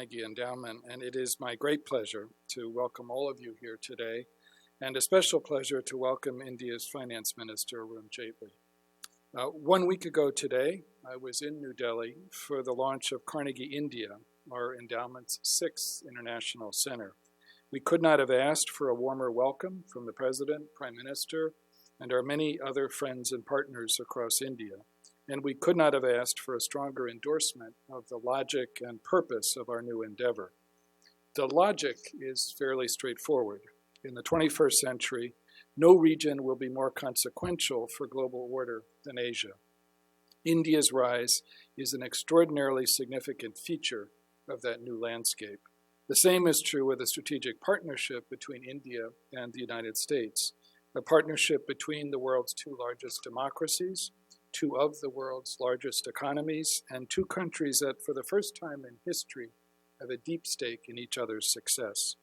Carnegie Endowment, and it is my great pleasure to welcome all of you here today, and a special pleasure to welcome India's Finance Minister Arun Jaitley. 1 week ago today, I was in New Delhi for the launch of Carnegie India, our endowment's 6th international center. We could not have asked for a warmer welcome from the President, Prime Minister, and our many other friends and partners across India. And we could not have asked for a stronger endorsement of the logic and purpose of our new endeavor. The logic is fairly straightforward. In the 21st century, no region will be more consequential for global order than Asia. India's rise is an extraordinarily significant feature of that new landscape. The same is true with a strategic partnership between India and the United States, a partnership between the world's 2 largest democracies, 2 of the world's largest economies, and 2 countries that, for the first time in history, have a deep stake in each other's success.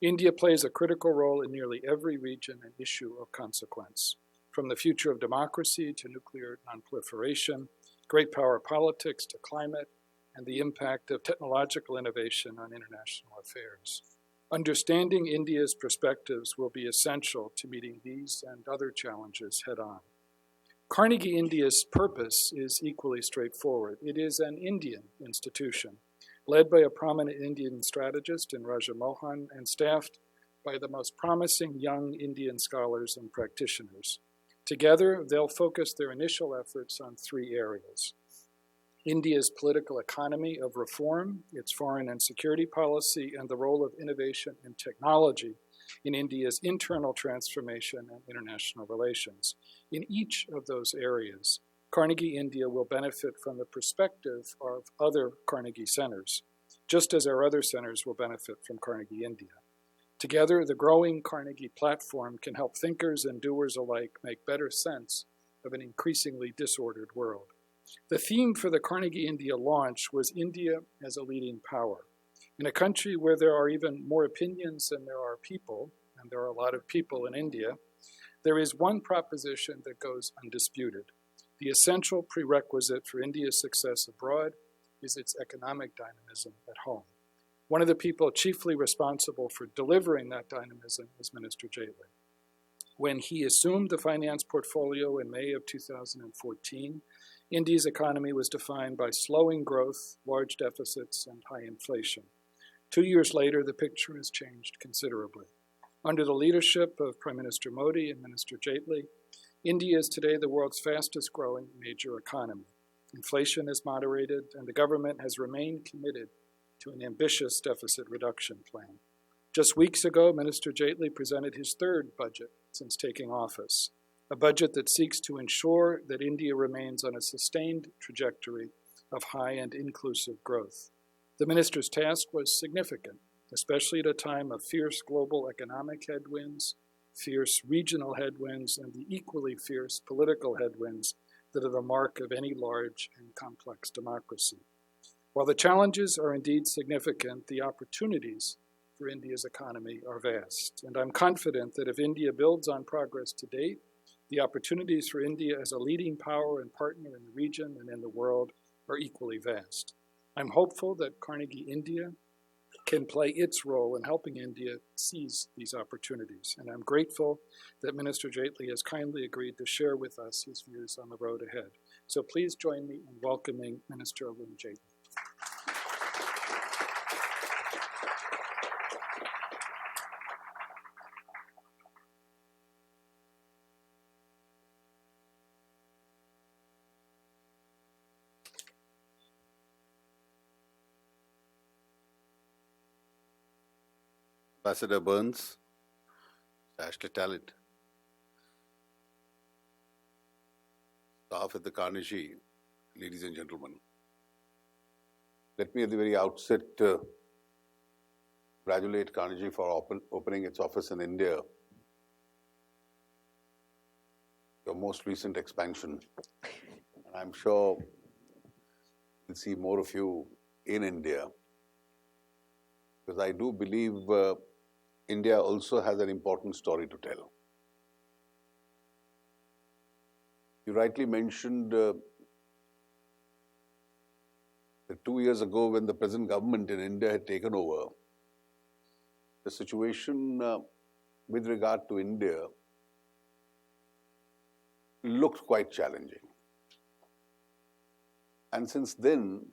India plays a critical role in nearly every region and issue of consequence, from the future of democracy to nuclear nonproliferation, great power politics to climate, and the impact of technological innovation on international affairs. Understanding India's perspectives will be essential to meeting these and other challenges head-on. Carnegie India's purpose is equally straightforward. It is an Indian institution, led by a prominent Indian strategist in Raja Mohan and staffed by the most promising young Indian scholars and practitioners. Together, they'll focus their initial efforts on 3 areas: India's political economy of reform, its foreign and security policy, and the role of innovation and technology in India's internal transformation and international relations. In each of those areas, Carnegie India will benefit from the perspective of other Carnegie centers, just as our other centers will benefit from Carnegie India. Together, the growing Carnegie platform can help thinkers and doers alike make better sense of an increasingly disordered world. The theme for the Carnegie India launch was India as a leading power. In a country where there are even more opinions than there are people, and there are a lot of people in India, there is one proposition that goes undisputed. The essential prerequisite for India's success abroad is its economic dynamism at home. One of the people chiefly responsible for delivering that dynamism is Minister Jaitley. When he assumed the finance portfolio in May of 2014, India's economy was defined by slowing growth, large deficits, and high inflation. 2 years later, the picture has changed considerably. Under the leadership of Prime Minister Modi and Minister Jaitley, India is today the world's fastest growing major economy. Inflation has moderated, and the government has remained committed to an ambitious deficit reduction plan. Just weeks ago, Minister Jaitley presented his 3rd budget since taking office, a budget that seeks to ensure that India remains on a sustained trajectory of high and inclusive growth. The minister's task was significant, especially at a time of fierce global economic headwinds, fierce regional headwinds, and the equally fierce political headwinds that are the mark of any large and complex democracy. While the challenges are indeed significant, the opportunities for India's economy are vast, and I'm confident that if India builds on progress to date, the opportunities for India as a leading power and partner in the region and in the world are equally vast. I'm hopeful that Carnegie India can play its role in helping India seize these opportunities, and I'm grateful that Minister Jaitley has kindly agreed to share with us his views on the road ahead. So please join me in welcoming Minister Arun Jaitley. Ambassador Burns, Ashley Talent, staff at the Carnegie, ladies and gentlemen. Let me at the very outset congratulate Carnegie for opening its office in India, your most recent expansion. And I'm sure we'll see more of you in India, because I do believe India also has an important story to tell. You rightly mentioned the that 2 years ago, when the present government in India had taken over, the situation with regard to India looked quite challenging. And since then,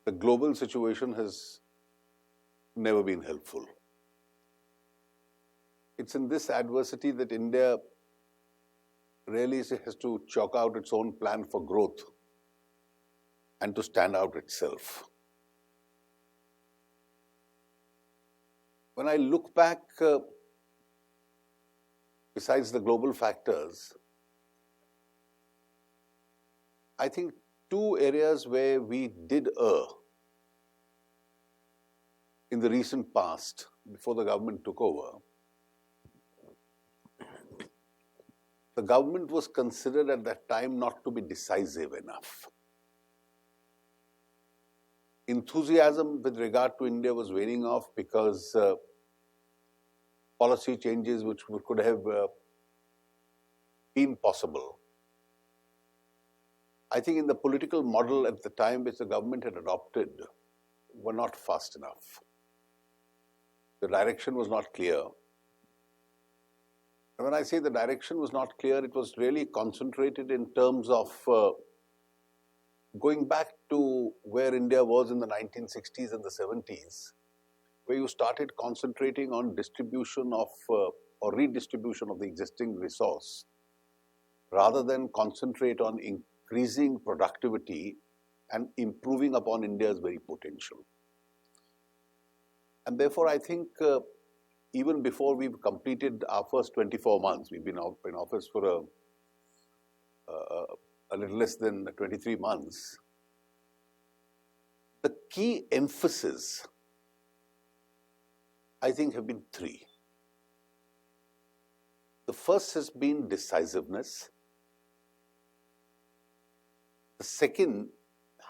the global situation has never been helpful. It's in this adversity that India really has to chalk out its own plan for growth and to stand out itself. When I look back, besides the global factors, I think two areas where we did err in the recent past, before the government took over. The government was considered at that time not to be decisive enough. Enthusiasm with regard to India was waning off because policy changes which could have been possible, I think in the political model at the time which the government had adopted, were not fast enough. The direction was not clear. And when I say the direction was not clear, it was really concentrated in terms of going back to where India was in the 1960s and the 70s, where you started concentrating on distribution of or redistribution of the existing resource, rather than concentrate on increasing productivity and improving upon India's very potential. And therefore, I think even before we've completed our first 24 months, we've been in office for a little less than 23 months, the key emphasis, I think, have been three. The first has been decisiveness. The second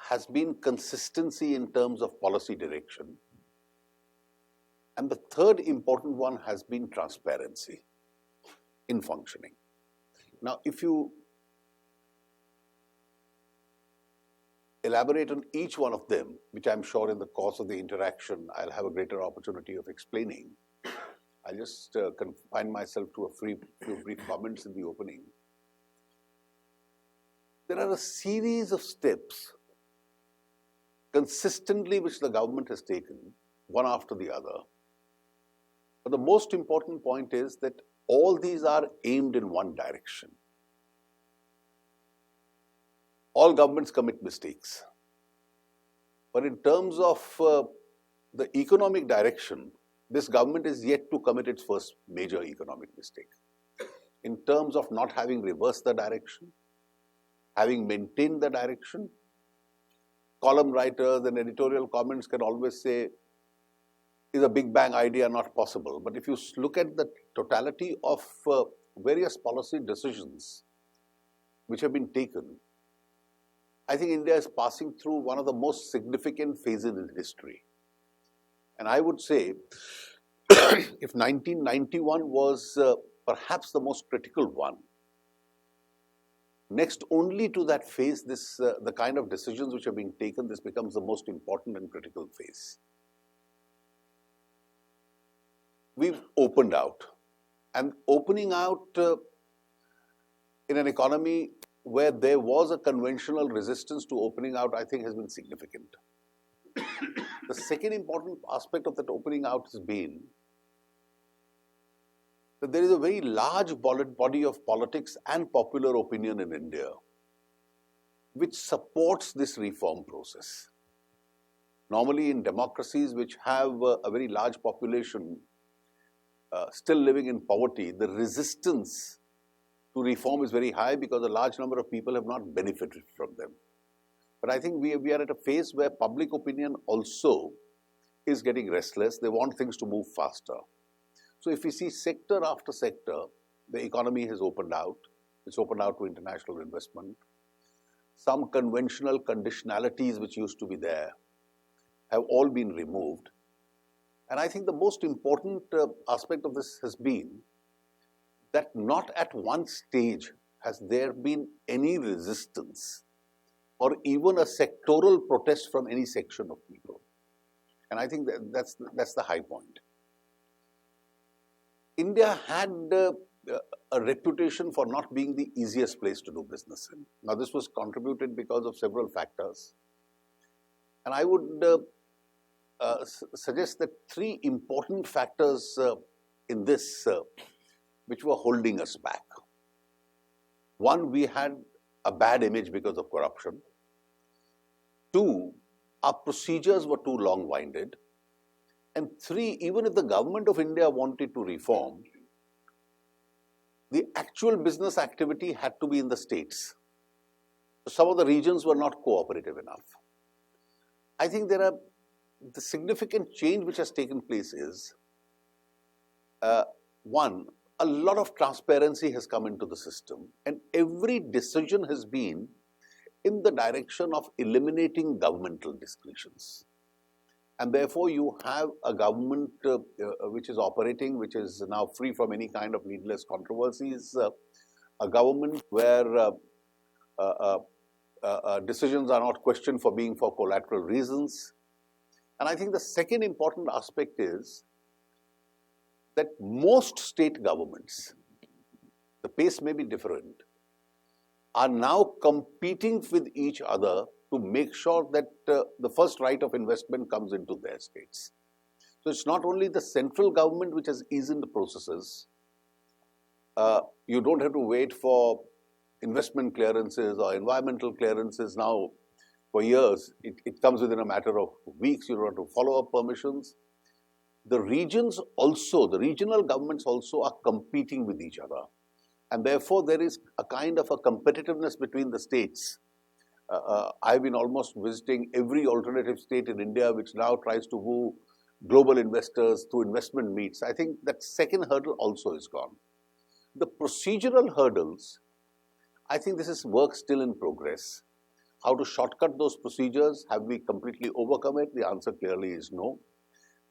has been consistency in terms of policy direction. And the third important one has been transparency in functioning. Now, if you elaborate on each one of them, which I'm sure in the course of the interaction I'll have a greater opportunity of explaining, I'll just confine myself to a few brief comments in the opening. There are a series of steps consistently which the government has taken, one after the other. But the most important point is that all these are aimed in one direction. All governments commit mistakes. But in terms of the economic direction, this government is yet to commit its first major economic mistake. In terms of not having reversed the direction, having maintained the direction, column writers and editorial comments can always say, is a big bang idea not possible? But if you look at the totality of various policy decisions which have been taken, I think India is passing through one of the most significant phases in history. And I would say, if 1991 was perhaps the most critical one, next only to that phase, the kind of decisions which have been taken, this becomes the most important and critical phase. We've opened out. And opening out in an economy where there was a conventional resistance to opening out, I think has been significant. The second important aspect of that opening out has been that there is a very large body of politics and popular opinion in India which supports this reform process. Normally in democracies which have a very large population still living in poverty, the resistance to reform is very high because a large number of people have not benefited from them. But I think we are at a phase where public opinion also is getting restless. They want things to move faster. So if we see sector after sector, the economy has opened out. It's opened out to international investment. Some conventional conditionalities which used to be there have all been removed. And I think the most important aspect of this has been that not at one stage has there been any resistance or even a sectoral protest from any section of people. And I think that's the high point. India had a reputation for not being the easiest place to do business in. Now, this was contributed because of several factors. And I would suggest that three important factors in this which were holding us back. One, we had a bad image because of corruption. Two, our procedures were too long-winded. And three, even if the government of India wanted to reform, the actual business activity had to be in the states. Some of the regions were not cooperative enough. I think the significant change which has taken place is, one, a lot of transparency has come into the system, and every decision has been in the direction of eliminating governmental discretions. And therefore, you have a government which is operating, which is now free from any kind of needless controversies, a government where decisions are not questioned for being for collateral reasons. And I think the second important aspect is that most state governments, the pace may be different, are now competing with each other to make sure that the first right of investment comes into their states. So it's not only the central government which has eased the processes. You don't have to wait for investment clearances or environmental clearances now for years. It comes within a matter of weeks. You don't have to follow up permissions. The regions also, the regional governments also are competing with each other. And therefore, there is a kind of a competitiveness between the states. I've been almost visiting every alternative state in India which now tries to woo global investors through investment meets. I think that second hurdle also is gone. The procedural hurdles, I think this is work still in progress. How to shortcut those procedures? Have we completely overcome it? The answer clearly is no.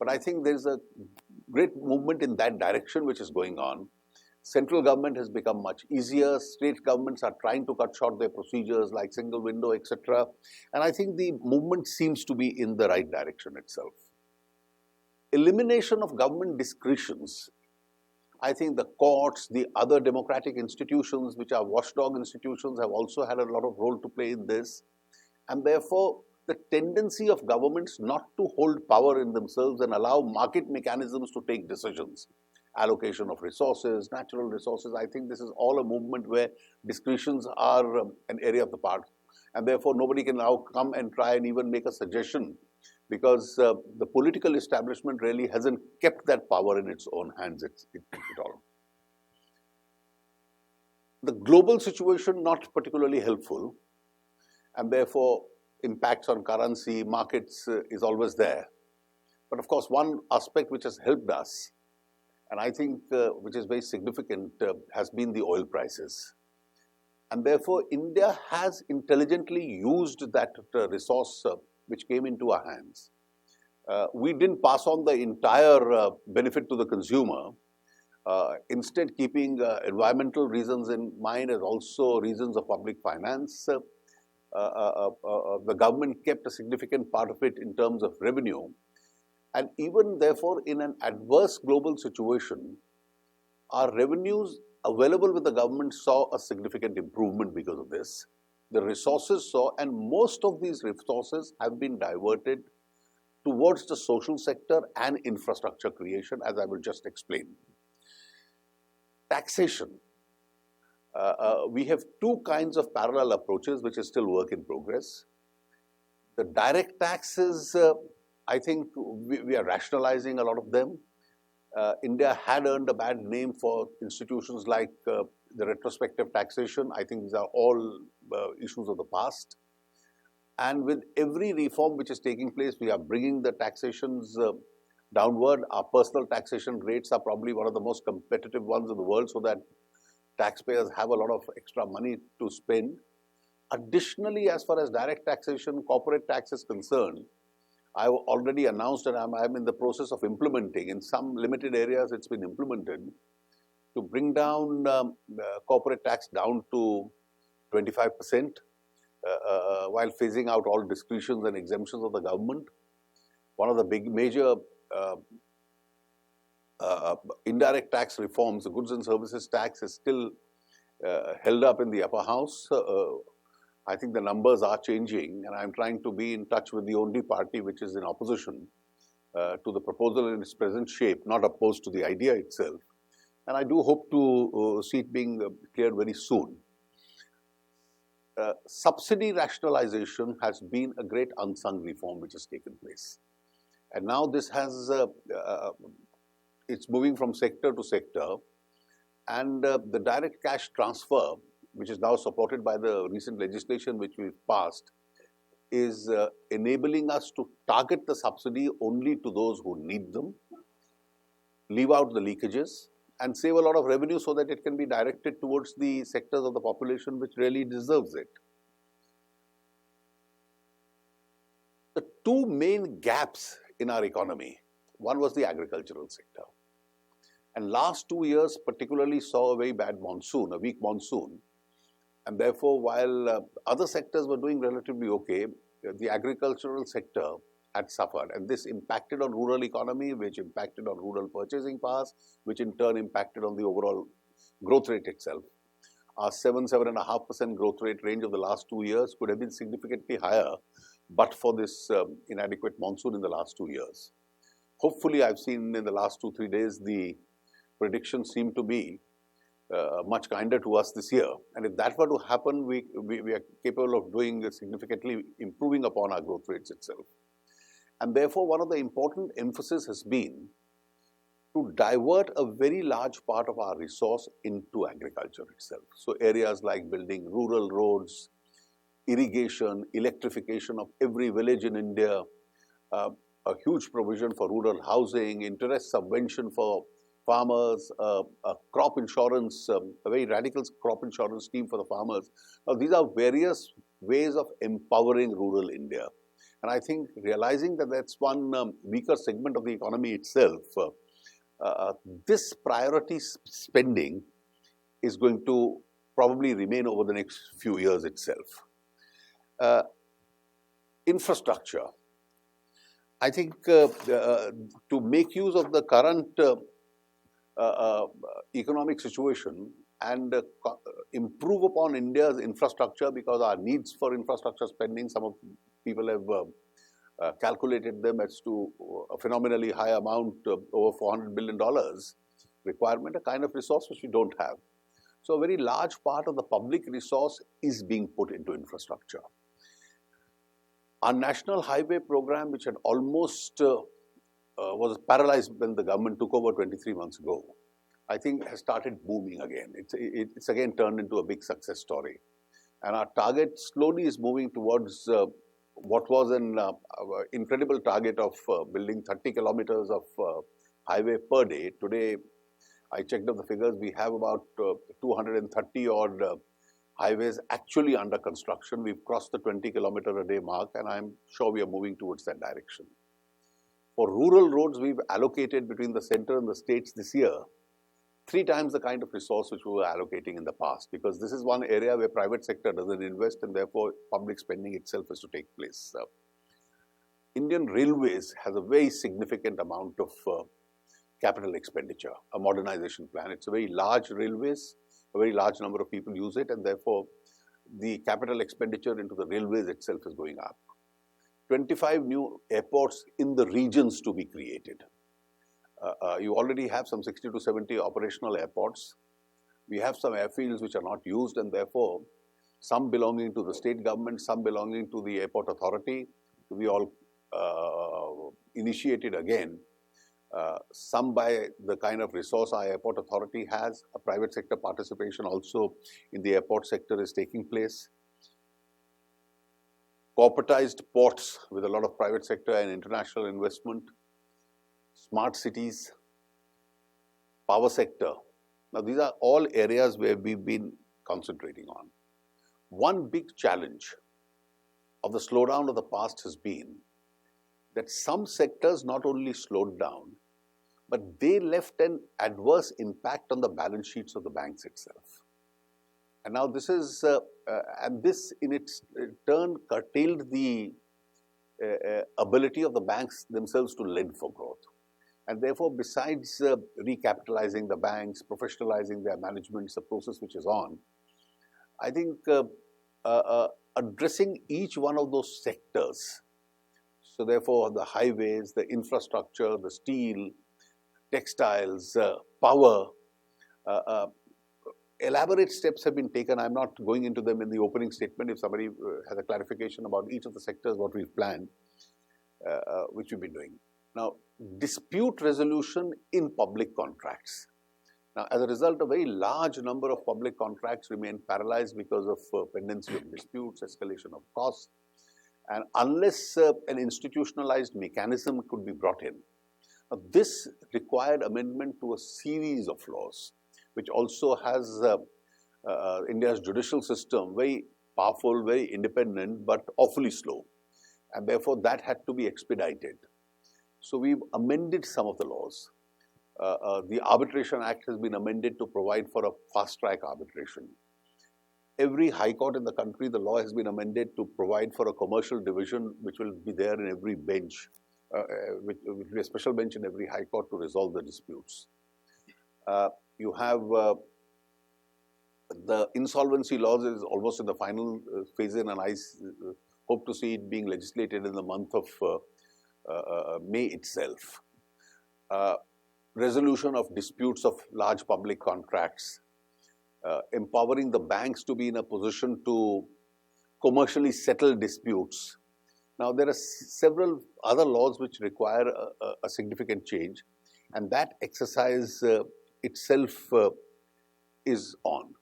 But I think there's a great movement in that direction which is going on. Central government has become much easier. State governments are trying to cut short their procedures like single window, etc. And I think the movement seems to be in the right direction itself. Elimination of government discretions. I think the courts, the other democratic institutions, which are watchdog institutions, have also had a lot of role to play in this. And therefore, the tendency of governments not to hold power in themselves and allow market mechanisms to take decisions. Allocation of resources, natural resources, I think this is all a movement where discretions are an area of the part. And therefore, nobody can now come and try and even make a suggestion because the political establishment really hasn't kept that power in its own hands at all. The global situation not particularly helpful, and therefore impacts on currency, markets is always there. But of course, one aspect which has helped us, and I think which is very significant, has been the oil prices. And therefore, India has intelligently used that resource which came into our hands. We didn't pass on the entire benefit to the consumer. Instead, keeping environmental reasons in mind as also reasons of public finance, the government kept a significant part of it in terms of revenue. And even therefore, in an adverse global situation, our revenues available with the government saw a significant improvement because of this. The resources saw, and most of these resources have been diverted towards the social sector and infrastructure creation, as I will just explain. Taxation. We have two kinds of parallel approaches, which is still work in progress. The direct taxes, I think we are rationalizing a lot of them. India had earned a bad name for institutions like the retrospective taxation. I think these are all issues of the past. And with every reform which is taking place, we are bringing the taxations downward. Our personal taxation rates are probably one of the most competitive ones in the world, so that taxpayers have a lot of extra money to spend. Additionally, as far as direct taxation, corporate tax is concerned, I have already announced and I'm in the process of implementing. In some limited areas, it's been implemented to bring down corporate tax down to 25%. while phasing out all discretions and exemptions of the government. One of the big major indirect tax reforms, the goods and services tax, is still held up in the upper house. I think the numbers are changing, and I'm trying to be in touch with the only party which is in opposition to the proposal in its present shape, not opposed to the idea itself. And I do hope to see it being cleared very soon. Subsidy rationalization has been a great unsung reform which has taken place. And now this has, it's moving from sector to sector. And the direct cash transfer, which is now supported by the recent legislation which we've passed, is enabling us to target the subsidy only to those who need them, leave out the leakages, and save a lot of revenue so that it can be directed towards the sectors of the population which really deserves it. The two main gaps in our economy, one was the agricultural sector. And last 2 years particularly saw a very bad monsoon, a weak monsoon. And therefore, while other sectors were doing relatively okay, the agricultural sector had suffered. And this impacted on rural economy, which impacted on rural purchasing powers, which in turn impacted on the overall growth rate itself. Our 7.5% growth rate range of the last 2 years could have been significantly higher, but for this inadequate monsoon in the last 2 years. Hopefully, I've seen in the last 2-3 days, the predictions seem to be much kinder to us this year. And if that were to happen, we are capable of doing significantly improving upon our growth rates itself. And therefore, one of the important emphasis has been to divert a very large part of our resource into agriculture itself. So areas like building rural roads, irrigation, electrification of every village in India, a huge provision for rural housing, interest subvention for farmers, a crop insurance, a very radical crop insurance scheme for the farmers. Now, these are various ways of empowering rural India. And I think realizing that that's one weaker segment of the economy itself, this priority spending is going to probably remain over the next few years itself. Infrastructure. I think to make use of the current economic situation and improve upon India's infrastructure, because our needs for infrastructure spending, some of people have calculated them as to a phenomenally high amount, over $400 billion requirement, a kind of resource which we don't have. So a very large part of the public resource is being put into infrastructure. Our national highway program, which had almost was paralyzed when the government took over 23 months ago, I think has started booming again. It's again turned into a big success story. And our target slowly is moving towards what was an incredible target of building 30 kilometers of highway per day. Today, I checked up the figures, we have about 230 odd highways actually under construction. We've crossed the 20 kilometer a day mark, and I'm sure we are moving towards that direction. For rural roads, we've allocated between the center and the states this year 3 times the kind of resource which we were allocating in the past, because this is one area where private sector doesn't invest, and therefore public spending itself is to take place. Indian Railways has a very significant amount of capital expenditure, a modernization plan. It's a very large railways, a very large number of people use it, and therefore the capital expenditure into the railways itself is going up. 25 new airports in the regions to be created. You already have some 60 to 70 operational airports. We have some airfields which are not used, and therefore some belonging to the state government, some belonging to the airport authority, to be all initiated again. Some by the kind of resource our airport authority has. A private sector participation also in the airport sector is taking place. Corporatized ports with a lot of private sector and international investment. Smart cities, power sector. Now, these are all areas where we've been concentrating on. One big challenge of the slowdown of the past has been that some sectors not only slowed down, but they left an adverse impact on the balance sheets of the banks itself. And now this is, and this in its turn curtailed the ability of the banks themselves to lend for growth. And therefore, besides recapitalizing the banks, professionalizing their management, the process which is on, I think addressing each one of those sectors, so therefore the highways, the infrastructure, the steel, textiles, power, elaborate steps have been taken. I'm not going into them in the opening statement. If somebody has a clarification about each of the sectors, what we've planned, which we've been doing. Now, dispute resolution in public contracts. Now, as a result, a very large number of public contracts remain paralyzed because of pendency of disputes, escalation of costs, and unless an institutionalized mechanism could be brought in. Now, this required amendment to a series of laws, which also has India's judicial system very powerful, very independent, but awfully slow. And therefore, that had to be expedited. So we've amended some of the laws. The Arbitration Act has been amended to provide for a fast-track arbitration. Every high court in the country, the law has been amended to provide for a commercial division which will be there in every bench, which will be a special bench in every high court to resolve the disputes. You have the insolvency laws is almost in the final phase, and I hope to see it being legislated in the month of May itself. Resolution of disputes of large public contracts, empowering the banks to be in a position to commercially settle disputes. Now, there are several other laws which require a significant change, and that exercise itself is on.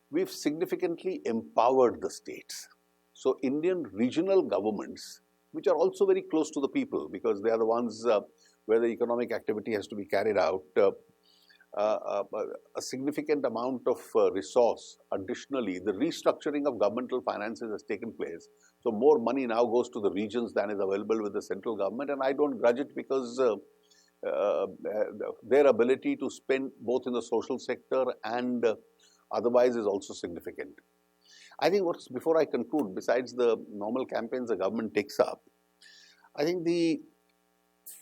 We've significantly empowered the states. So, Indian regional governments, which are also very close to the people because they are the ones where the economic activity has to be carried out, a significant amount of resource. Additionally, the restructuring of governmental finances has taken place. So, more money now goes to the regions than is available with the central government, and I don't grudge it because their ability to spend both in the social sector and otherwise is also significant. I think before I conclude, besides the normal campaigns the government takes up, I think the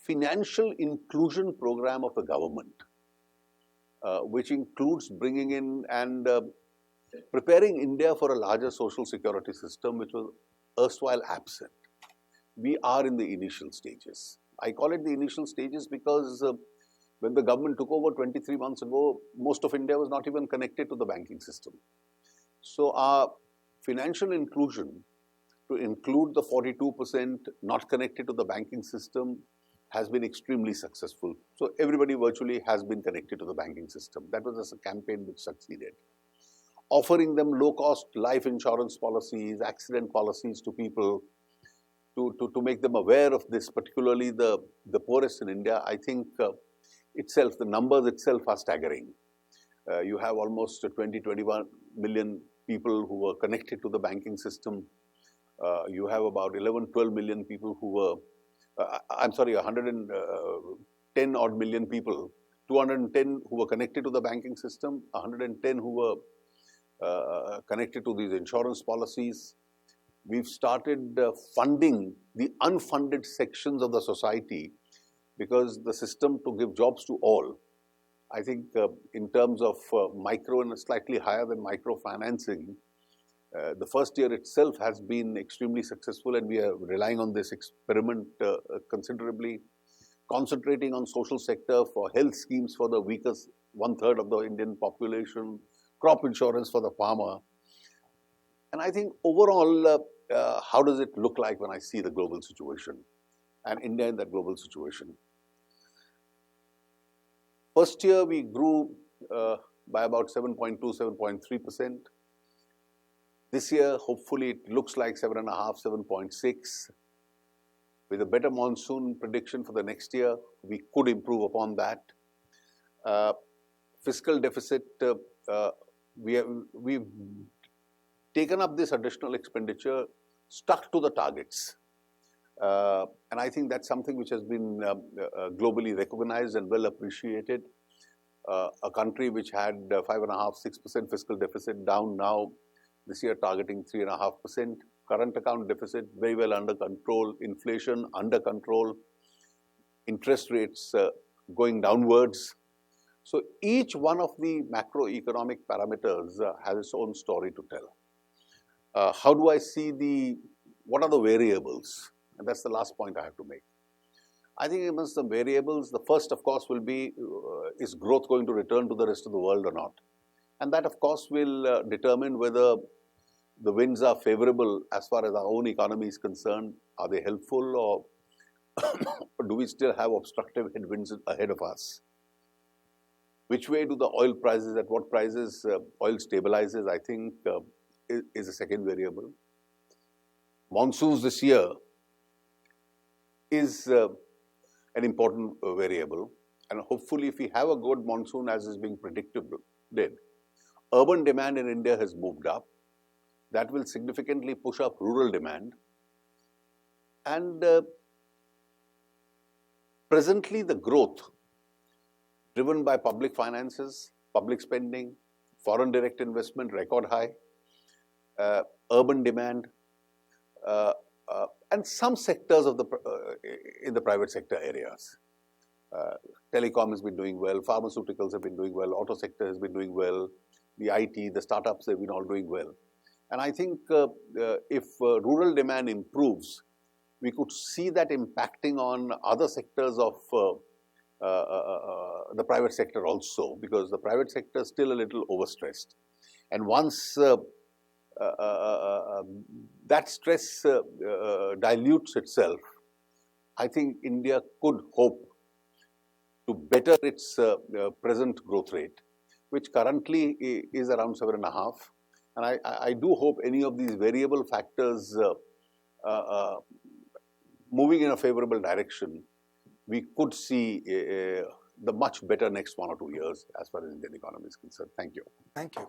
financial inclusion program of the government, which includes bringing in and preparing India for a larger social security system, which was erstwhile absent. We are in the initial stages. I call it the initial stages because when the government took over 23 months ago, most of India was not even connected to the banking system. So our financial inclusion, to include the 42% not connected to the banking system, has been extremely successful. So everybody virtually has been connected to the banking system. That was just a campaign which succeeded. Offering them low-cost life insurance policies, accident policies to people, to make them aware of this, particularly the poorest in India. I think the numbers itself are staggering. You have almost 20-21 million people who were connected to the banking system. You have about 11-12 million people who were, 110 odd million people, 210 who were connected to the banking system, 110 who were connected to these insurance policies. We've started funding the unfunded sections of the society because the system to give jobs to all, I think in terms of micro and slightly higher than micro financing, the first year itself has been extremely successful, and we are relying on this experiment considerably, concentrating on social sector for health schemes for the weakest 1/3 of the Indian population, crop insurance for the farmer. And I think overall, how does it look like when I see the global situation and India in that global situation? First year, we grew by about 7.2, 7.3%. This year, hopefully, it looks like 7.5, 7.6. With a better monsoon prediction for the next year, we could improve upon that. Fiscal deficit, we've taken up this additional expenditure, stuck to the targets. And I think that's something which has been globally recognized and well appreciated. a country which had 5.5%, 6% fiscal deficit down now this year targeting 3.5%. Current account deficit very well under control, inflation under control, interest rates going downwards. So each one of the macroeconomic parameters has its own story to tell. How do I see what are the variables? And that's the last point I have to make. I think amongst the variables, the first, of course, will be, is growth going to return to the rest of the world or not? And that, of course, will determine whether the winds are favorable as far as our own economy is concerned. Are they helpful, or do we still have obstructive headwinds ahead of us? Which way do the oil prices, at what prices oil stabilizes, I think is a second variable. Monsoons this year is an important variable, and hopefully if we have a good monsoon as is being predicted, urban demand in India has moved up. That will significantly push up rural demand, and presently the growth driven by public finances, public spending, foreign direct investment record high, urban demand, and some sectors of in the private sector areas. Telecom has been doing well, pharmaceuticals have been doing well, auto sector has been doing well, the IT, the startups have been all doing well. And I think if rural demand improves, we could see that impacting on other sectors of the private sector also, because the private sector is still a little overstressed. And once that stress dilutes itself, I think India could hope to better its present growth rate, which currently is around 7.5. And I do hope any of these variable factors moving in a favorable direction, we could see the much better next 1 or 2 years as far as Indian economy is concerned. Thank you. Thank you.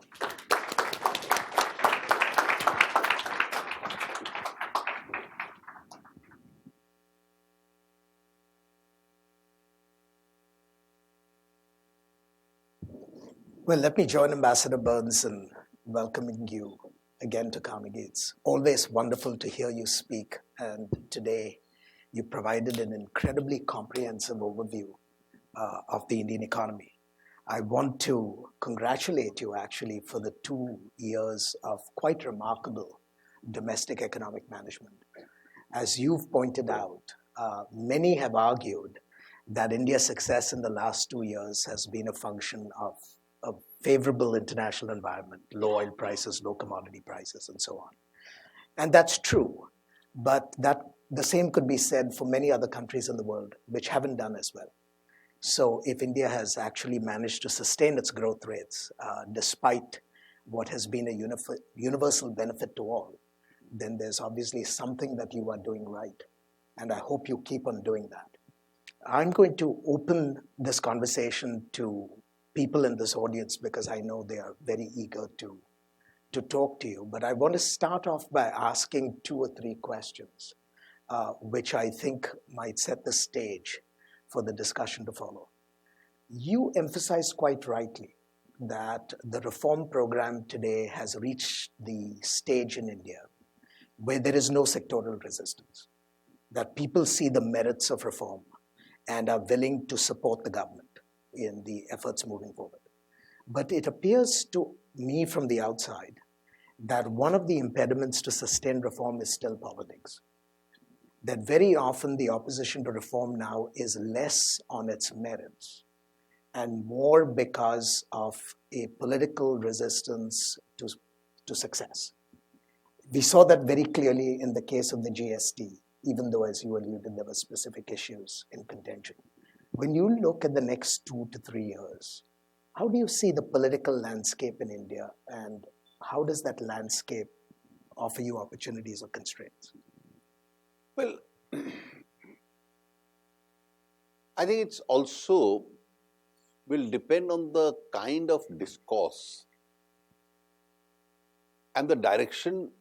Well, let me join Ambassador Burns in welcoming you again to Carnegie. It's always wonderful to hear you speak, and today you provided an incredibly comprehensive overview of the Indian economy. I want to congratulate you actually for the 2 years of quite remarkable domestic economic management. As you've pointed out, many have argued that India's success in the last 2 years has been a function of a favorable international environment, low oil prices, low commodity prices, and so on. And that's true, but the same could be said for many other countries in the world which haven't done as well. So if India has actually managed to sustain its growth rates despite what has been a universal benefit to all, then there's obviously something that you are doing right. And I hope you keep on doing that. I'm going to open this conversation to people in this audience because I know they are very eager to talk to you. But I want to start off by asking 2 or 3 questions, which I think might set the stage for the discussion to follow. You emphasized quite rightly that the reform program today has reached the stage in India where there is no sectoral resistance, that people see the merits of reform and are willing to support the government in the efforts moving forward. But it appears to me from the outside that one of the impediments to sustained reform is still politics. That very often the opposition to reform now is less on its merits and more because of a political resistance to success. We saw that very clearly in the case of the GST, even though, as you alluded, there were specific issues in contention. When you look at the next 2 to 3 years, how do you see the political landscape in India, and how does that landscape offer you opportunities or constraints? Well, I think it's also will depend on the kind of discourse and the direction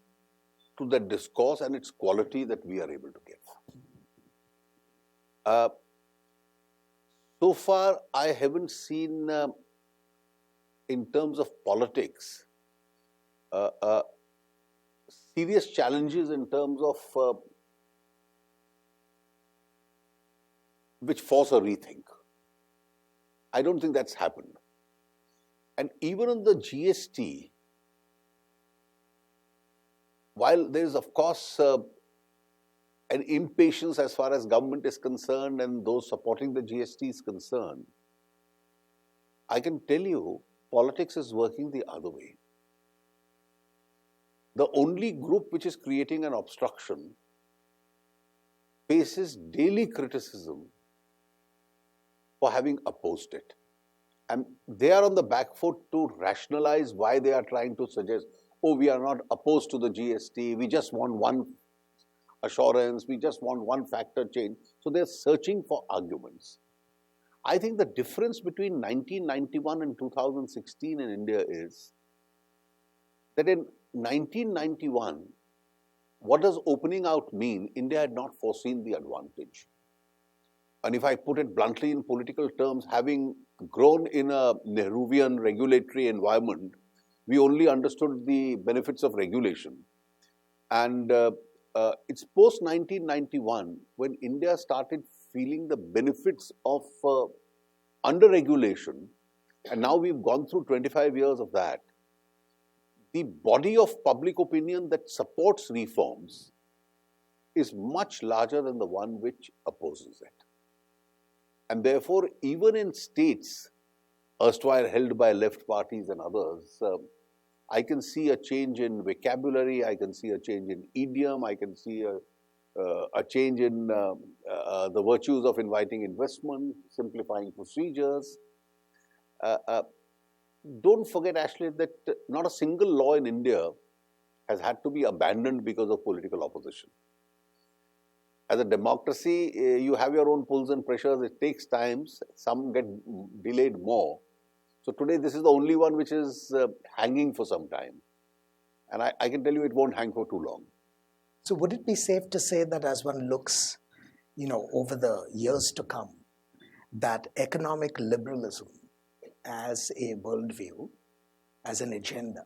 to the discourse and its quality that we are able to give. So far, I haven't seen, in terms of politics, serious challenges in terms of which force a rethink. I don't think that's happened. And even on the GST, while there is, of course, an impatience as far as government is concerned and those supporting the GST is concerned, I can tell you politics is working the other way. The only group which is creating an obstruction faces daily criticism for having opposed it. And they are on the back foot to rationalize why they are trying to suggest, oh, we are not opposed to the GST, we just want one assurance, we just want one factor change. So they're searching for arguments. I think the difference between 1991 and 2016 in India is that in 1991, what does opening out mean? India had not foreseen the advantage. And if I put it bluntly in political terms, having grown in a Nehruvian regulatory environment, we only understood the benefits of regulation. And it's post-1991 when India started feeling the benefits of under-regulation, and now we've gone through 25 years of that. The body of public opinion that supports reforms is much larger than the one which opposes it. And therefore, even in states erstwhile held by left parties and others, I can see a change in vocabulary, I can see a change in idiom, I can see a change in the virtues of inviting investment, simplifying procedures. Don't forget, Ashley, that not a single law in India has had to be abandoned because of political opposition. As a democracy, you have your own pulls and pressures. It takes time. Some get delayed more. So today, this is the only one which is hanging for some time. And I can tell you it won't hang for too long. So would it be safe to say that as one looks, over the years to come, that economic liberalism as a worldview, as an agenda,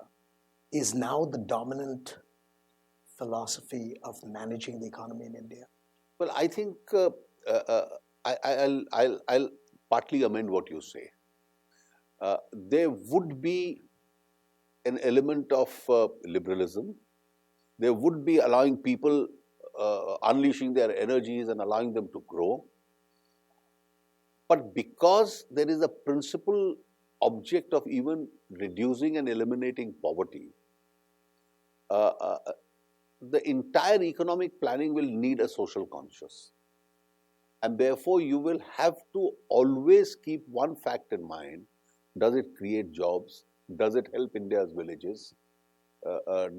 is now the dominant philosophy of managing the economy in India? Well, I think I'll partly amend what you say. There would be an element of liberalism. There would be allowing people, unleashing their energies and allowing them to grow. But because there is a principal object of even reducing and eliminating poverty, the entire economic planning will need a social conscious. And therefore, you will have to always keep one fact in mind. Does it create jobs? Does it help India's villages?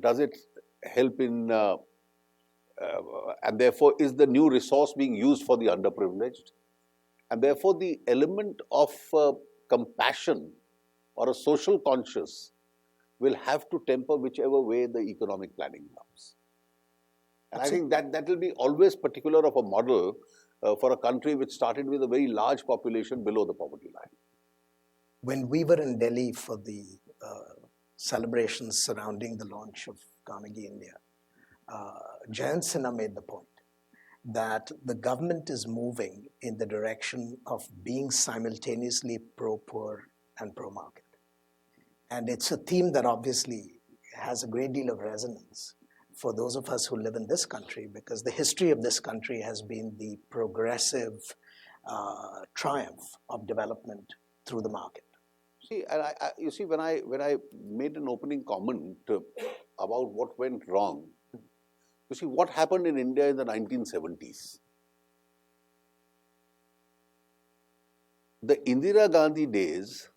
Does it help in, and therefore, is the new resource being used for the underprivileged? And therefore, the element of compassion or a social conscious will have to temper whichever way the economic planning comes. And I think that will be always particular of a model for a country which started with a very large population below the poverty line. When we were in Delhi for the celebrations surrounding the launch of Carnegie India, Jayant Sinha made the point that the government is moving in the direction of being simultaneously pro-poor and pro-market. And it's a theme that obviously has a great deal of resonance for those of us who live in this country, because the history of this country has been the progressive triumph of development through the market. See, and you see, when I made an opening comment about what went wrong, you see, what happened in India in the 1970s? The Indira Gandhi days,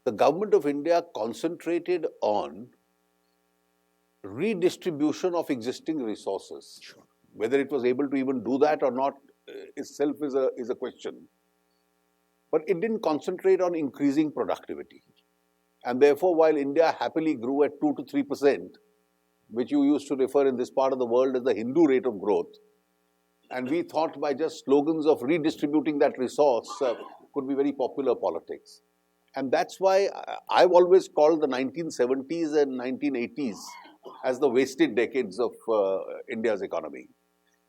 the government of India concentrated on redistribution of existing resources. Sure. Whether it was able to even do that or not itself is a question. But it didn't concentrate on increasing productivity. And therefore, while India happily grew at 2 to 3%, which you used to refer in this part of the world as the Hindu rate of growth, And we thought by just slogans of redistributing that resource could be very popular politics. And that's why I've always called the 1970s and 1980s as the wasted decades of India's economy.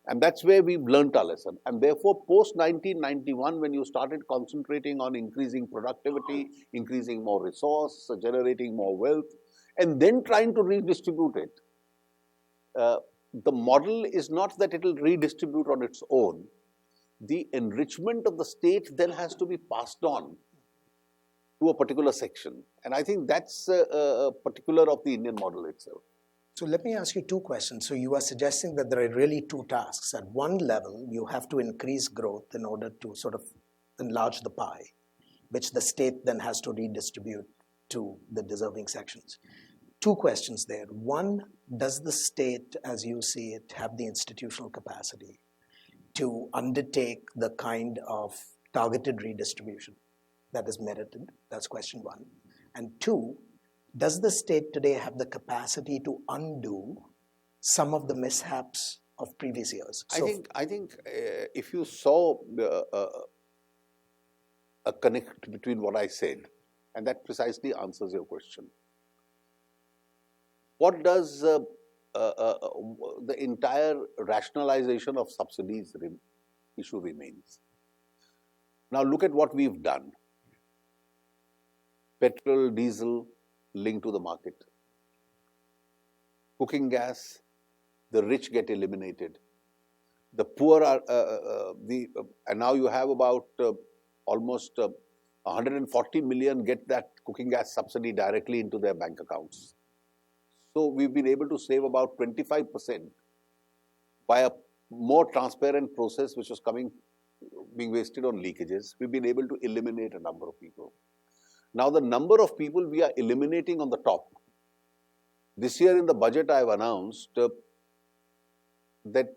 And that's where we've learnt our lesson. And therefore, post-1991, when you started concentrating on increasing productivity, increasing more resource, generating more wealth, and then trying to redistribute it, the model is not that it will redistribute on its own. The enrichment of the state then has to be passed on to a particular section. And I think that's a particular of the Indian model itself. So let me ask you two questions. So you are suggesting that there are really two tasks. At one level, you have to increase growth in order to sort of enlarge the pie, which the state then has to redistribute to the deserving sections. Two questions there. One, does the state, as you see it, have the institutional capacity to undertake the kind of targeted redistribution that is merited? That's question one. And two, does the state today have the capacity to undo some of the mishaps of previous years? I think if you saw a connect between what I said, and that precisely answers your question. What does the entire rationalization of subsidies issue remains? Now look at what we've done. Petrol, diesel, linked to the market. Cooking gas, the rich get eliminated. The poor are, and now you have about almost 140 million get that cooking gas subsidy directly into their bank accounts. So we've been able to save about 25% by a more transparent process which was being wasted on leakages. We've been able to eliminate a number of people. Now the number of people we are eliminating on the top. This year in the budget I have announced that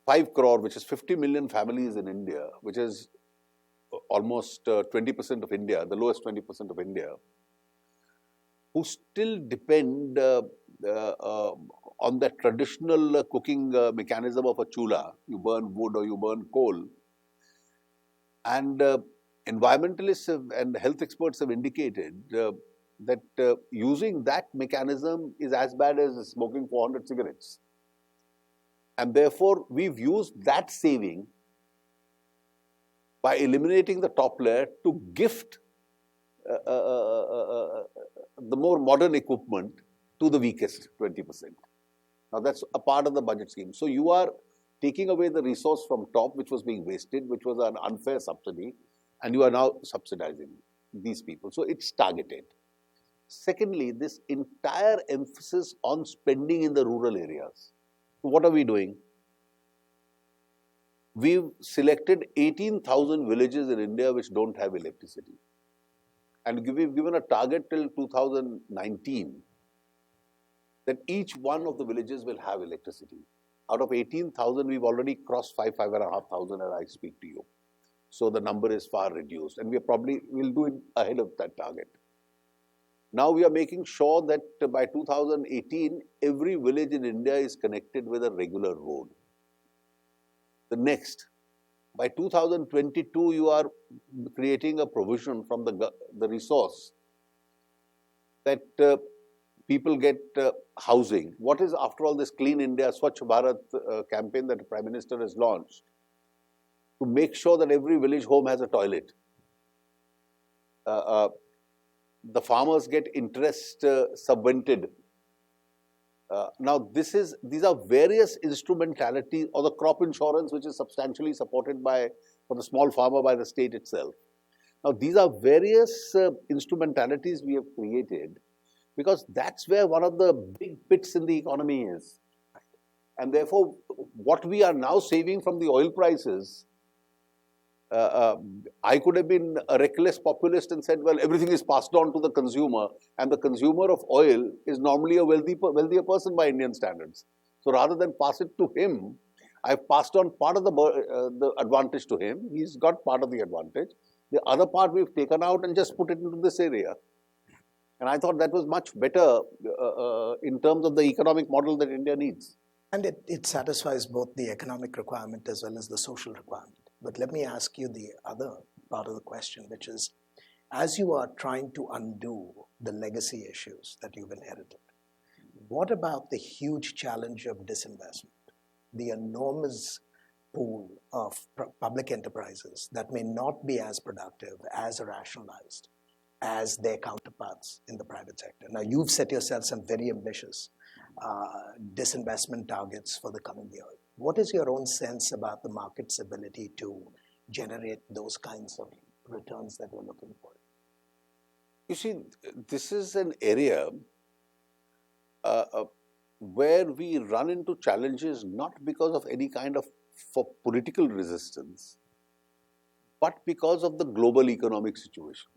5 crore, which is 50 million families in India, which is almost 20% of India, the lowest 20% of India, who still depend on that traditional cooking mechanism of a chula. You burn wood or you burn coal. And environmentalists and health experts have indicated that using that mechanism is as bad as smoking 400 cigarettes. And therefore, we've used that saving by eliminating the top layer to gift the more modern equipment to the weakest 20%. Now that's a part of the budget scheme. So you are taking away the resource from top, which was being wasted, which was an unfair subsidy, and you are now subsidizing these people. So it's targeted. Secondly, this entire emphasis on spending in the rural areas. So what are we doing? We've selected 18,000 villages in India which don't have electricity. And we've given a target till 2019 that each one of the villages will have electricity. Out of 18,000, we've already crossed 5,500 as I speak to you. So the number is far reduced, and we'll do it ahead of that target. Now we are making sure that by 2018, every village in India is connected with a regular road. The next, by 2022, you are creating a provision from the resource that people get housing. What is, after all, this Clean India, Swachh Bharat campaign that the Prime Minister has launched to make sure that every village home has a toilet. The farmers get interest subvented. Now these are various instrumentalities, or the crop insurance, which is substantially supported for the small farmer by the state itself. Now these are various instrumentalities we have created, because that's where one of the big pits in the economy is. And therefore, what we are now saving from the oil prices, I could have been a reckless populist and said, well, everything is passed on to the consumer, and the consumer of oil is normally a wealthier person by Indian standards. So rather than pass it to him, I've passed on part of the advantage to him. He's got part of the advantage. The other part we've taken out and just put it into this area. And I thought that was much better in terms of the economic model that India needs. And it satisfies both the economic requirement as well as the social requirement. But let me ask you the other part of the question, which is, as you are trying to undo the legacy issues that you've inherited, what about the huge challenge of disinvestment, the enormous pool of public enterprises that may not be as productive, as rationalized as their counterparts in the private sector? Now, you've set yourself some very ambitious disinvestment targets for the coming year. What is your own sense about the market's ability to generate those kinds of returns that we're looking for? You see, this is an area where we run into challenges not because of any kind of political resistance, but because of the global economic situation.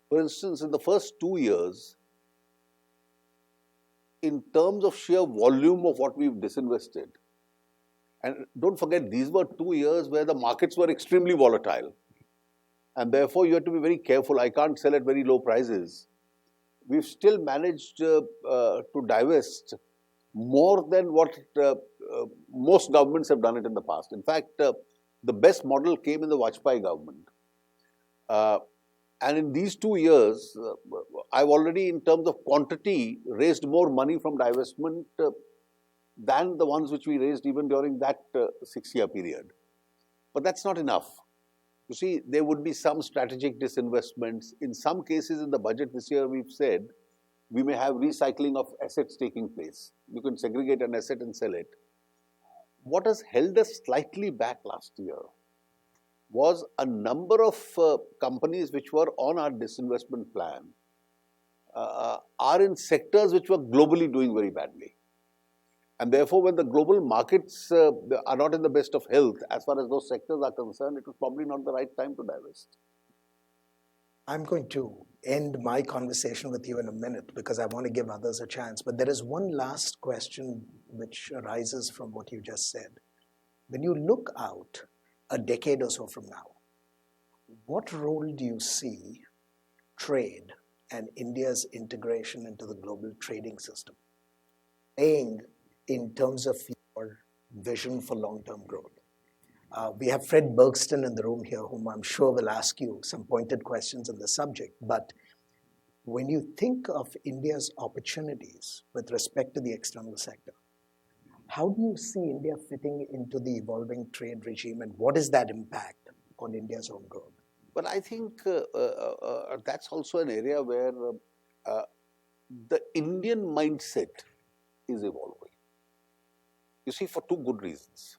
For instance, in the first 2 years, in terms of sheer volume of what we've disinvested, and don't forget, these were 2 years where the markets were extremely volatile. And therefore, you have to be very careful. I can't sell at very low prices. We've still managed to divest more than what most governments have done it in the past. In fact, the best model came in the Vajpayee government. And in these 2 years, I've already, in terms of quantity, raised more money from divestment than the ones which we raised even during that 6-year period. But that's not enough. You see, there would be some strategic disinvestments. In some cases in the budget this year, we've said, we may have recycling of assets taking place. You can segregate an asset and sell it. What has held us slightly back last year was a number of companies which were on our disinvestment plan are in sectors which were globally doing very badly. And therefore, when the global markets are not in the best of health, as far as those sectors are concerned, it was probably not the right time to divest. I'm going to end my conversation with you in a minute because I want to give others a chance. But there is one last question which arises from what you just said. When you look out a decade or so from now, what role do you see trade and India's integration into the global trading system playing in terms of your vision for long-term growth? We have Fred Bergston in the room here, whom I'm sure will ask you some pointed questions on the subject. But when you think of India's opportunities with respect to the external sector, how do you see India fitting into the evolving trade regime, and what is that impact on India's own growth? But I think that's also an area where the Indian mindset is evolving. You see, for two good reasons.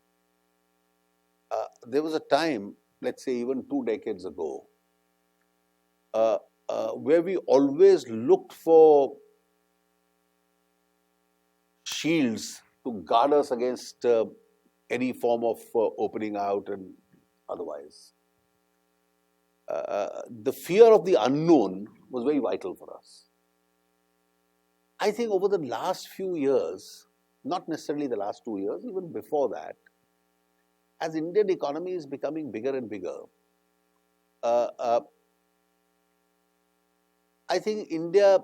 There was a time, let's say even 2 decades ago, where we always looked for shields to guard us against any form of opening out and otherwise. The fear of the unknown was very vital for us. I think over the last few years, not necessarily the last 2 years, even before that, as Indian economy is becoming bigger and bigger, I think India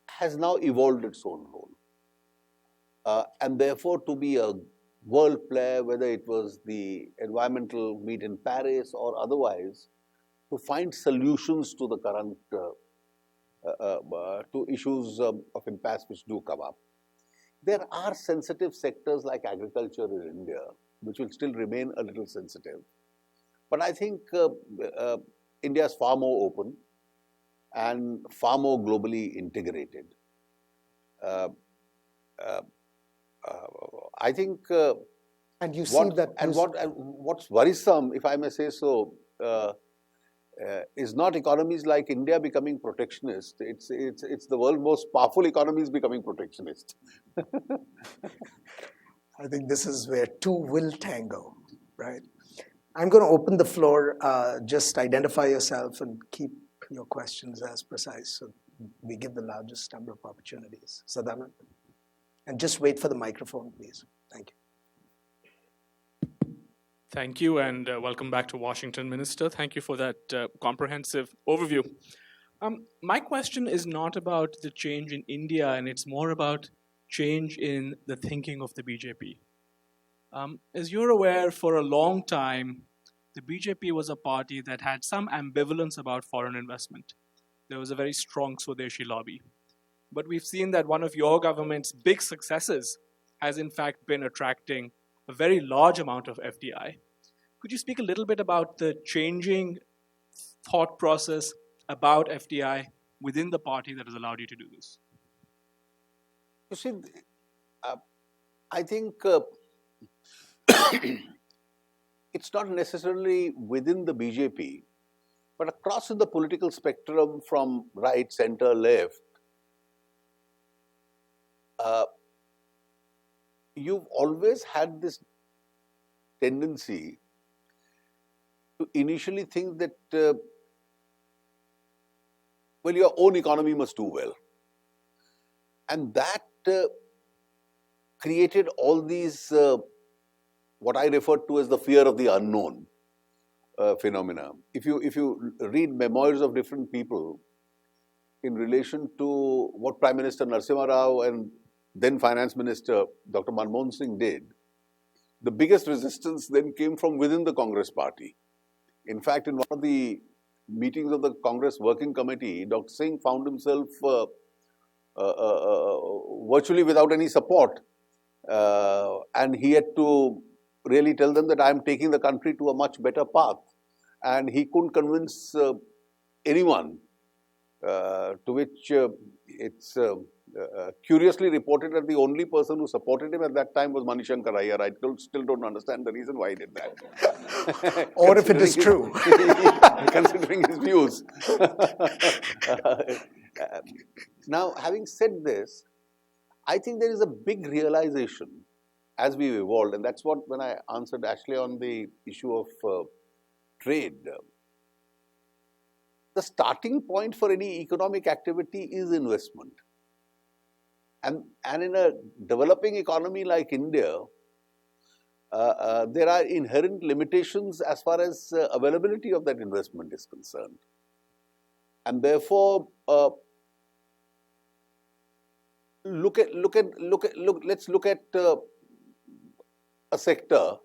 has now evolved its own role. And therefore, to be a world player, whether it was the environmental meet in Paris or otherwise, to find solutions to the current to issues of impasse which do come up. There are sensitive sectors like agriculture in India, which will still remain a little sensitive. But I think India is far more open and far more globally integrated. I think and you see that what's worrisome, if I may say so, is not economies like India becoming protectionist. It's the world's most powerful economies becoming protectionist. I think this is where two will tango, right? I'm going to open the floor. Just identify yourself and keep your questions as precise so we give the largest number of opportunities. Sadhana? And just wait for the microphone, please. Thank you. Thank you, and welcome back to Washington, Minister. Thank you for that comprehensive overview. My question is not about the change in India, and it's more about change in the thinking of the BJP. As you're aware, for a long time, the BJP was a party that had some ambivalence about foreign investment. There was a very strong Swadeshi lobby. But we've seen that one of your government's big successes has in fact been attracting a very large amount of FDI. Could you speak a little bit about the changing thought process about FDI within the party that has allowed you to do this? You see, I think it's not necessarily within the BJP, but across in the political spectrum from right, center, left, you've always had this tendency to initially think that, well, your own economy must do well. And that created all these, what I refer to as the fear of the unknown phenomena. If you read memoirs of different people in relation to what Prime Minister Narasimha Rao and then Finance Minister Dr. Manmohan Singh did, the biggest resistance then came from within the Congress party. In fact, in one of the meetings of the Congress Working Committee, Dr. Singh found himself virtually without any support, and he had to really tell them that I am taking the country to a much better path, and he couldn't convince anyone, to which it's curiously reported that the only person who supported him at that time was Manishankar Iyer. I still don't understand the reason why he did that. Or if it is true. Considering his views. Now, having said this, I think there is a big realization as we've evolved, and that's what, when I answered Ashley on the issue of trade, the starting point for any economic activity is investment. And in a developing economy like India, there are inherent limitations as far as availability of that investment is concerned. And therefore, let's look at a sector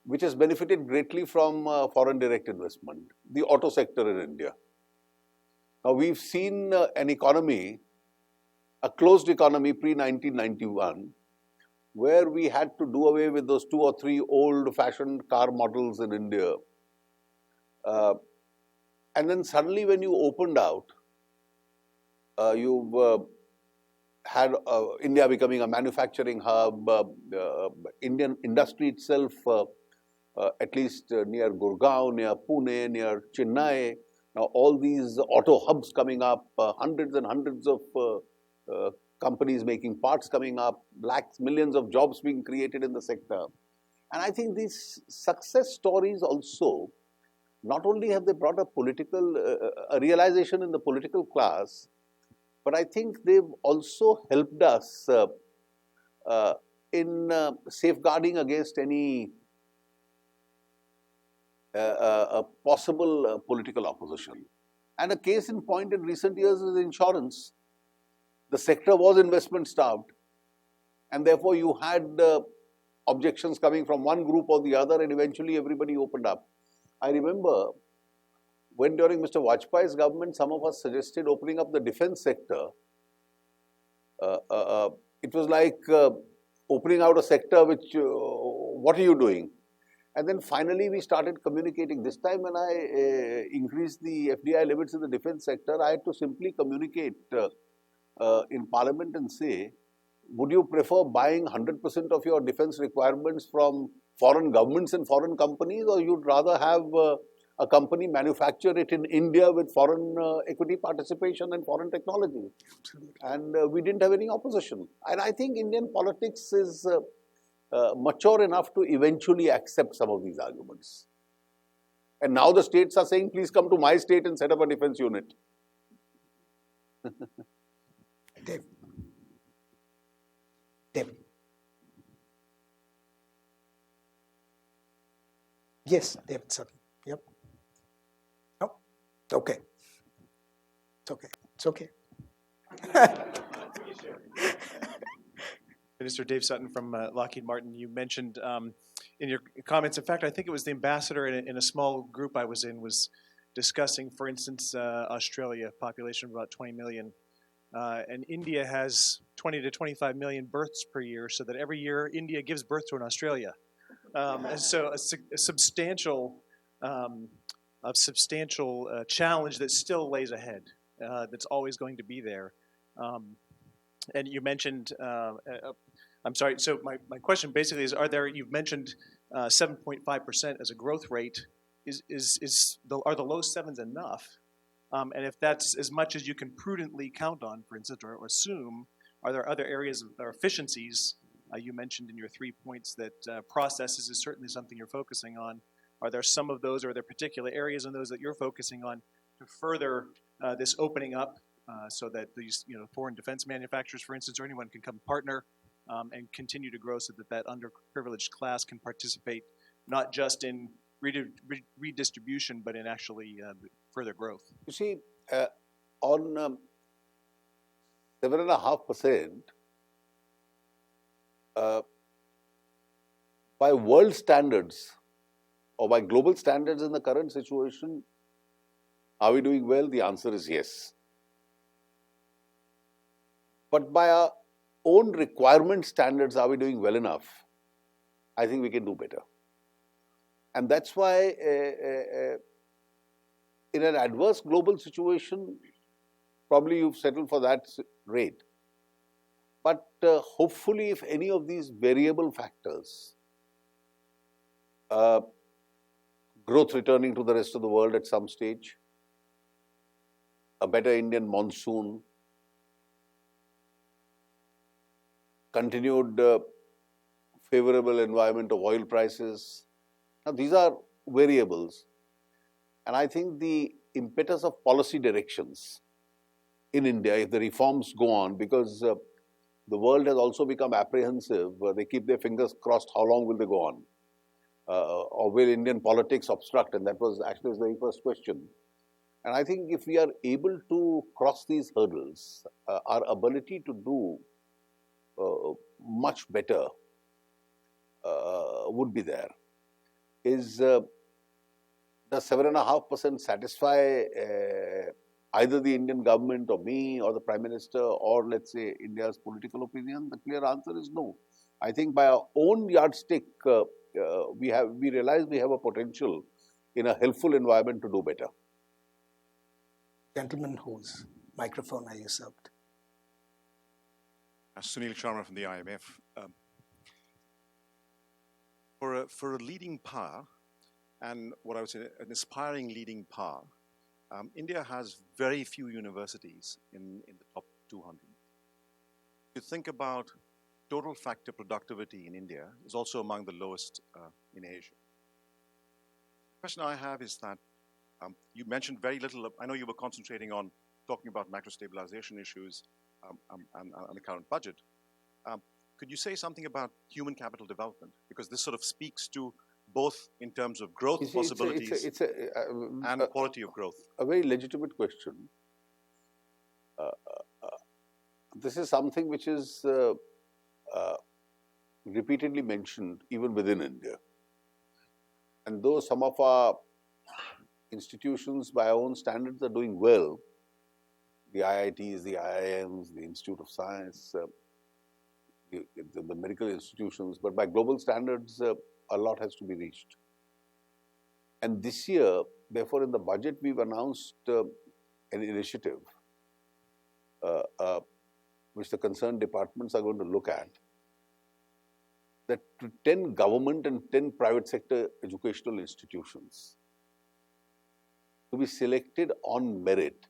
which has benefited greatly from foreign direct investment, the auto sector in India. Now, we've seen an economy, a closed economy pre-1991, where we had to do away with those 2 or 3 old-fashioned car models in India. And then suddenly when you opened out, you've had India becoming a manufacturing hub, Indian industry itself, at least near Gurgaon, near Pune, near Chennai. Now all these auto hubs coming up, hundreds and hundreds of companies making parts coming up, lakhs, millions of jobs being created in the sector. And I think these success stories also, not only have they brought a political, a realization in the political class, but I think they've also helped us in safeguarding against any possible political opposition. And a case in point in recent years is insurance. The sector was investment starved, and therefore you had objections coming from one group or the other, and eventually everybody opened up. I remember when during Mr. Vajpayee's government, some of us suggested opening up the defense sector. It was like opening out a sector which, what are you doing? And then finally we started communicating. This time when I increased the FDI limits in the defense sector, I had to simply communicate in Parliament and say, would you prefer buying 100% of your defense requirements from foreign governments and foreign companies, or you'd rather have a company manufacture it in India with foreign equity participation and foreign technology? And we didn't have any opposition. And I think Indian politics is mature enough to eventually accept some of these arguments. And now the states are saying, please come to my state and set up a defense unit. Dave. Dave. Yes, David Sutton. Yep. No? Okay. It's okay. It's okay. Minister Dave Sutton from Lockheed Martin. You mentioned in your comments, in fact, I think it was the ambassador in a small group I was in was discussing, for instance, Australia, population of about 20 million. And India has 20 to 25 million births per year, so that every year India gives birth to an Australia. And so a substantial challenge that still lays ahead, that's always going to be there. And you mentioned, I'm sorry, so my question basically is, you've mentioned 7.5% as a growth rate. Are the low sevens enough? And if that's as much as you can prudently count on, for instance, or assume, are there other areas or efficiencies? You mentioned in your 3 points that processes is certainly something you're focusing on. Are there some of those, or are there particular areas in those that you're focusing on to further this opening up so that these foreign defense manufacturers, for instance, or anyone can come partner and continue to grow so that that underprivileged class can participate not just in redistribution, but in actually further growth? You see, on 7.5%, by world standards or by global standards in the current situation, are we doing well? The answer is yes. But by our own requirement standards, are we doing well enough? I think we can do better. And that's why in an adverse global situation, probably you've settled for that rate. But hopefully, if any of these variable factors, growth returning to the rest of the world at some stage, a better Indian monsoon, continued favorable environment of oil prices. Now, these are variables. And I think the impetus of policy directions in India, if the reforms go on, because the world has also become apprehensive, they keep their fingers crossed, how long will they go on? Or will Indian politics obstruct? And that was actually the very first question. And I think if we are able to cross these hurdles, our ability to do much better would be there. Does 7.5% satisfy either the Indian government or me or the Prime Minister or, let's say, India's political opinion? The clear answer is no. I think by our own yardstick, we realize we have a potential in a helpful environment to do better. Gentleman whose microphone are usurped. Sunil Sharma from the IMF. For a leading power, and what I would say an aspiring leading power, India has very few universities in the top 200. You think about total factor productivity in India is also among the lowest in Asia. The question I have is that you mentioned very little. I know you were concentrating on talking about macro stabilization issues and the current budget. Could you say something about human capital development? Because this sort of speaks to both in terms of growth possibilities and quality of growth. A very legitimate question. This is something which is repeatedly mentioned even within India. And though some of our institutions by our own standards are doing well, the IITs, the IIMs, the Institute of Science, the medical institutions, but by global standards, a lot has to be reached. And this year, therefore, in the budget, we've announced an initiative which the concerned departments are going to look at, that 10 government and 10 private sector educational institutions to be selected on merit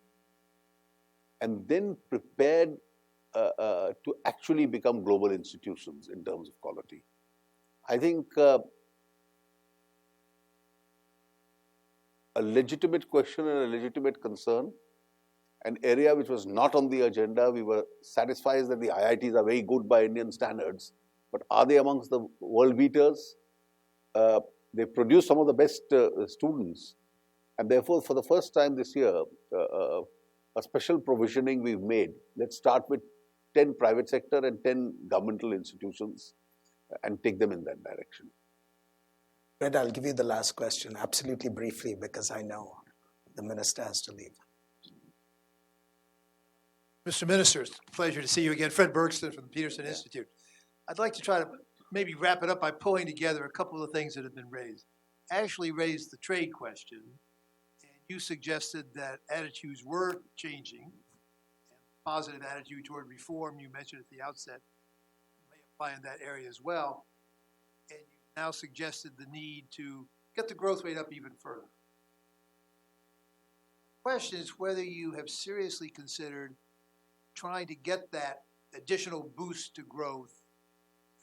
and then prepared to actually become global institutions in terms of quality. I think a legitimate question and a legitimate concern, an area which was not on the agenda. We were satisfied that the IITs are very good by Indian standards, but are they amongst the world beaters? They produce some of the best students, and therefore for the first time this year, a special provisioning we've made. Let's start with 10 private sector and 10 governmental institutions and take them in that direction. Fred, I'll give you the last question, absolutely briefly, because I know the minister has to leave. Mr. Minister, it's a pleasure to see you again. Fred Bergston from the Peterson Institute. I'd like to try to maybe wrap it up by pulling together a couple of things that have been raised. Ashley raised the trade question, and you suggested that attitudes were changing, and positive attitude toward reform, you mentioned at the outset, may apply in that area as well. And you now suggested the need to get the growth rate up even further. The question is whether you have seriously considered trying to get that additional boost to growth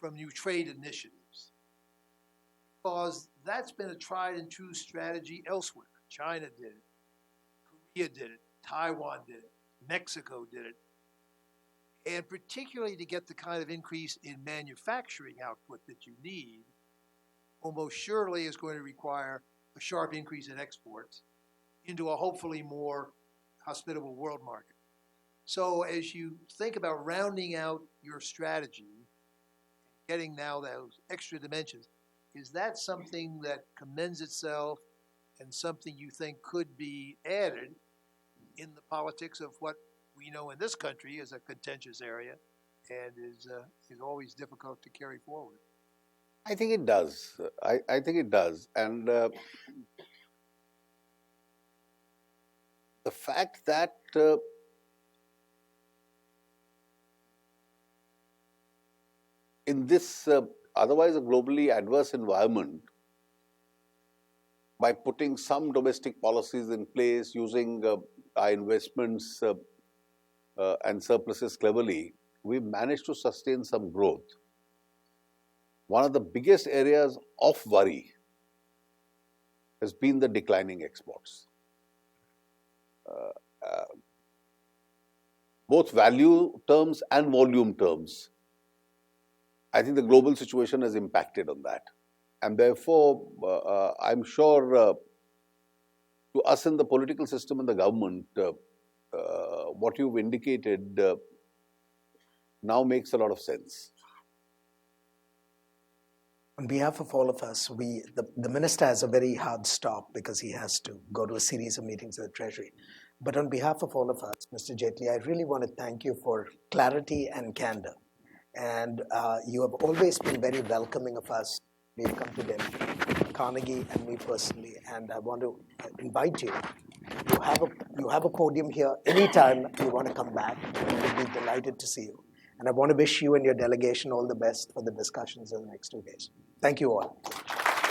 from new trade initiatives, because that's been a tried and true strategy elsewhere. China did it, Korea did it, Taiwan did it, Mexico did it. And particularly to get the kind of increase in manufacturing output that you need, almost surely is going to require a sharp increase in exports into a hopefully more hospitable world market. So as you think about rounding out your strategy, getting now those extra dimensions, is that something that commends itself and something you think could be added in the politics of what we know in this country is a contentious area and is always difficult to carry forward? I think it does. I think it does. And the fact that in this otherwise a globally adverse environment, by putting some domestic policies in place, using our investments and surpluses cleverly, we've managed to sustain some growth. One of the biggest areas of worry has been the declining exports. Both value terms and volume terms. I think the global situation has impacted on that. And therefore, I'm sure to us in the political system and the government, what you've indicated now makes a lot of sense. On behalf of all of us, the minister has a very hard stop because he has to go to a series of meetings at the Treasury. But on behalf of all of us, Mr. Jaitley, I really want to thank you for clarity and candor. And you have always been very welcoming of us. We've come to them, Carnegie and me personally, and I want to invite you. You have a podium here. Anytime you want to come back, we would be delighted to see you. And I want to wish you and your delegation all the best for the discussions in the next 2 days. Thank you all.